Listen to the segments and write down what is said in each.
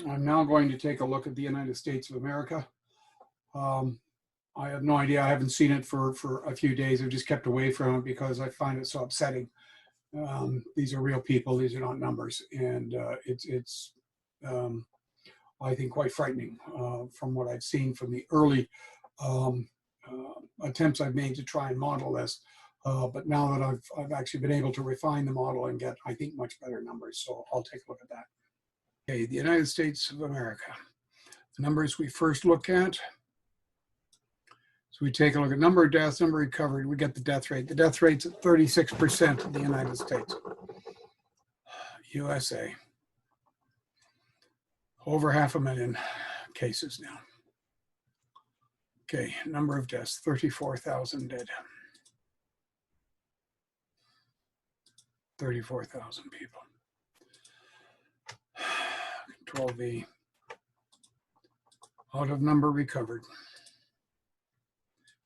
I'm now going to take a look at the United States of America. I have no idea. I haven't seen it for a few days. I've just kept away from it because I find it so upsetting. These are real people. These are not numbers. And it's I think, quite frightening from what I've seen from the early attempts I've made to try and model this. But now that I've actually been able to refine the model and get, I think, much better numbers. So I'll take a look at that. Okay, the United States of America. The numbers we first look at. So we take a look at number of deaths, number recovered. We get the death rate. The death rate's at 36% in the United States. USA. Over 500,000 cases now. Okay, number of deaths, 34,000 dead. 34,000 people. Control V. Out of number recovered.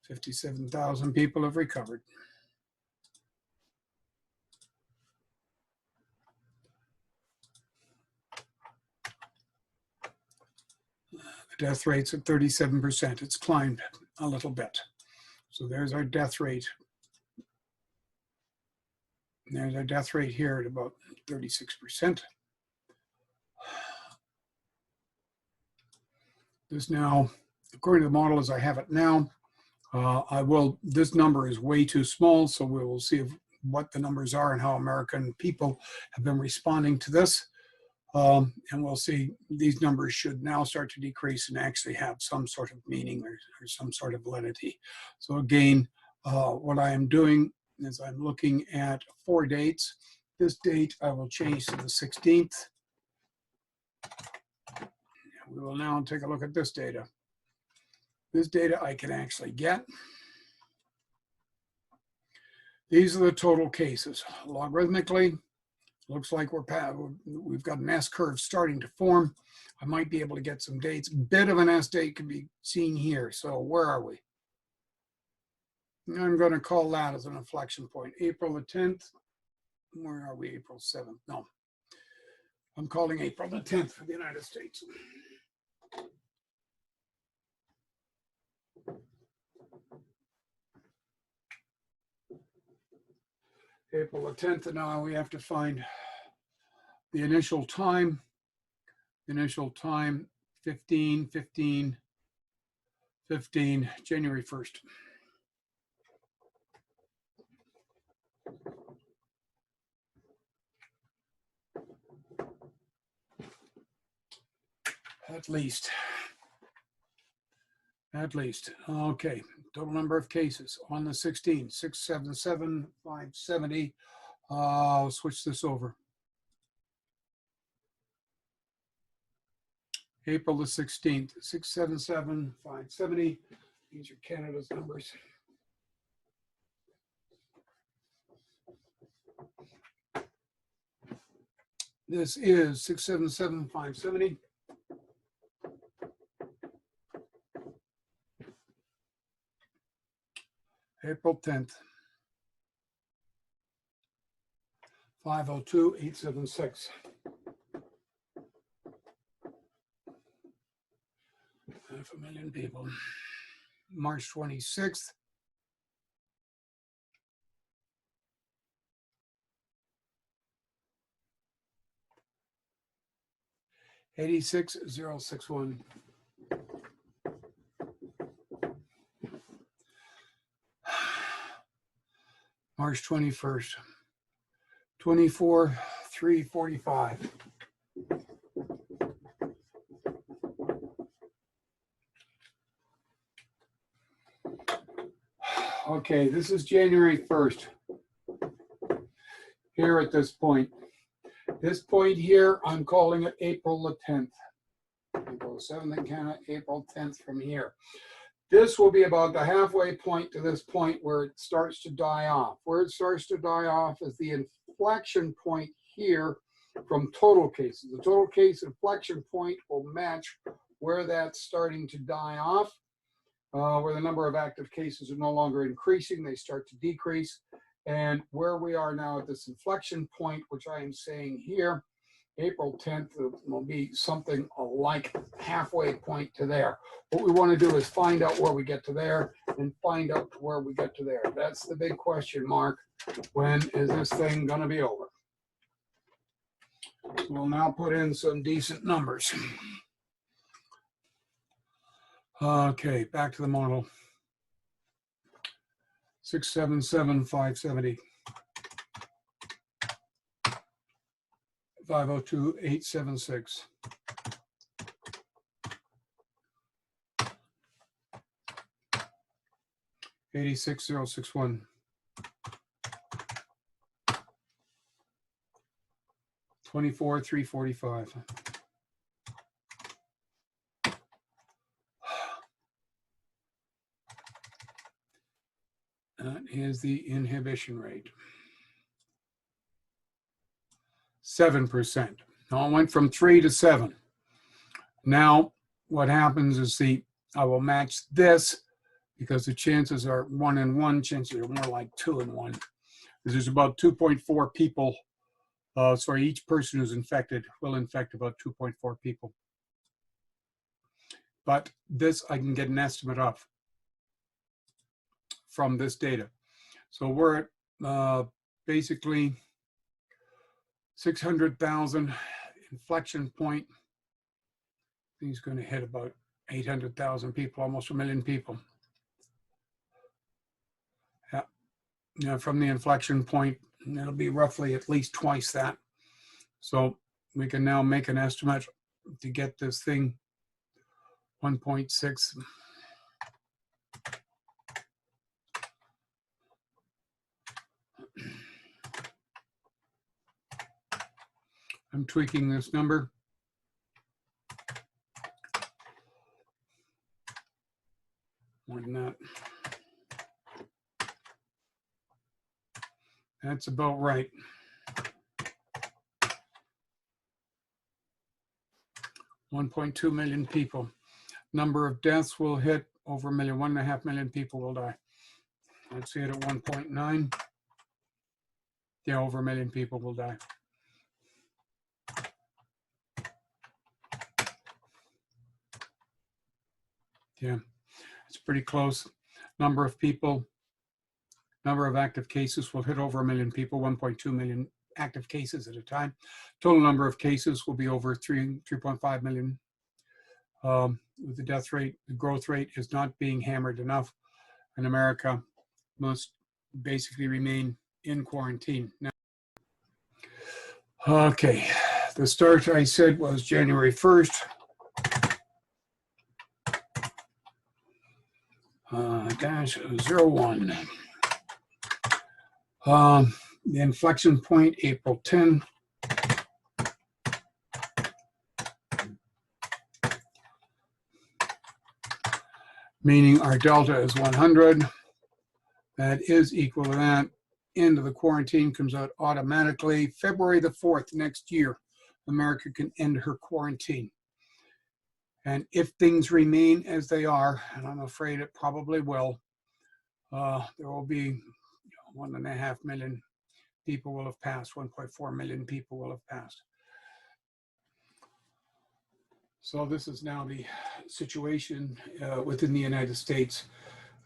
57,000 people have recovered. The death rate's at 37%. It's climbed a little bit. So there's our death rate. And there's our death rate here at about 36%. This now, according to the model as I have it now, this number is way too small, so we will see what the numbers are and how American people have been responding to this. And we'll see these numbers should now start to decrease and actually have some sort of meaning or some sort of validity. So again, what I am doing is I'm looking at 4 dates. This date I will change to the 16th. We will now take a look at this data. This data I can actually get. These are the total cases. Logarithmically, looks like we've got an S curve starting to form. I might be able to get some dates. Bit of an S date can be seen here. So where are we? I'm going to call that as an inflection point. April the 10th. Where are we? April 7th. No. I'm calling April the 10th for the United States. April the 10th, and now we have to find the initial time. Initial time, 15, January 1st. At least. Okay, total number of cases on the 16th, 677, 570. I'll switch this over. April the 16th, 677, 570. These are Canada's numbers. This is 677, 570. April 10th, 502, 876. 500,000 people. March 26th. $86,061. March 21st, 24,345. Okay, this is January 1st. Here at this point. This point here, I'm calling it April the 10th. April 7th in Canada, April 10th from here. This will be about the halfway point to this point where it starts to die off. Where it starts to die off is the inflection point here from total cases. The total case inflection point will match where that's starting to die off, where the number of active cases are no longer increasing, they start to decrease. And where we are now at this inflection point, which I am saying here, April 10th will be something like halfway point to there. What we want to do is find out where we get to there and find out where we get to there. That's the big question mark. When is this thing going to be over? So we'll now put in some decent numbers. Okay, back to the model. 677,570. 502,876. 86,061. 24,345. That is the inhibition rate. 7%. Now it went from 3 to 7. Now what happens is I will match this because the chances are 1 in 1, chances are more like 2 in 1. There's about 2.4 people. Sorry, each person who's infected will infect about 2.4 people. But this I can get an estimate of from this data. So we're at basically 600,000 inflection point. He's going to hit about 800,000 people, almost 1 million people. Yeah, from the inflection point, it'll be roughly at least twice that. So we can now make an estimate to get this thing 1.6. I'm tweaking this number. More than that. That's about right. $1.2 million people. Number of deaths will hit over 1 million. 1.5 million people will die. Let's see it at 1.9. Yeah, over 1 million people will die. Yeah, it's pretty close. Number of people, number of active cases will hit over 1 million people, 1.2 million active cases at a time. Total number of cases will be over 3.5 million. With the death rate, the growth rate is not being hammered enough, and America must basically remain in quarantine. Now, okay, the start I said was January 1st. Dash 01. The inflection point, April 10. Meaning our delta is 100. That is equal to that. End of the quarantine comes out automatically. February the 4th next year, America can end her quarantine. And if things remain as they are, and I'm afraid it probably will, there will be 1.5 million people will have passed, 1.4 million people will have passed. So this is now the situation within the United States.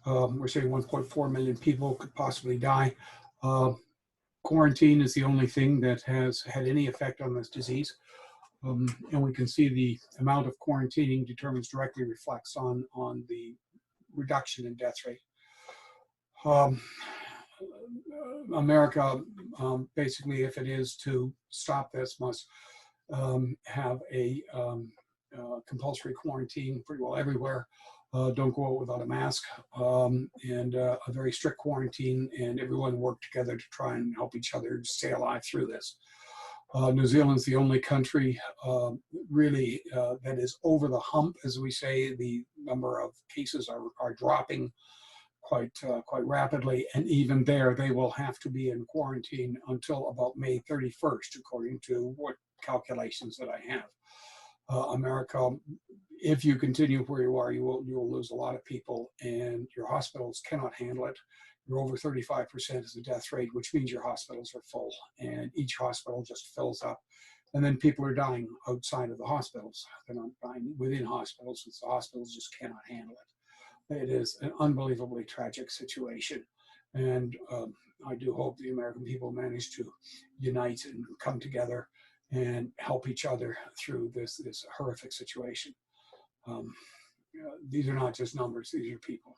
We're saying 1.4 million people could possibly die. Quarantine is the only thing that has had any effect on this disease. And we can see the amount of quarantining directly reflects on the reduction in death rate. America, basically, if it is to stop this, must have a compulsory quarantine pretty well everywhere. Don't go out without a mask, and a very strict quarantine, and everyone work together to try and help each other stay alive through this. New Zealand's the only country really that is over the hump, as we say. The number of cases are dropping quite rapidly, and even there they will have to be in quarantine until about May 31st, according to what calculations that I have. America, if you continue where you are, you will lose a lot of people, and your hospitals cannot handle it. You're over 35% is the death rate, which means your hospitals are full, and each hospital just fills up And then people are dying outside of the hospitals. They're not dying within hospitals, since the hospitals just cannot handle it. It is an unbelievably tragic situation. And I do hope the American people manage to unite and come together and help each other through this horrific situation. These are not just numbers, these are people.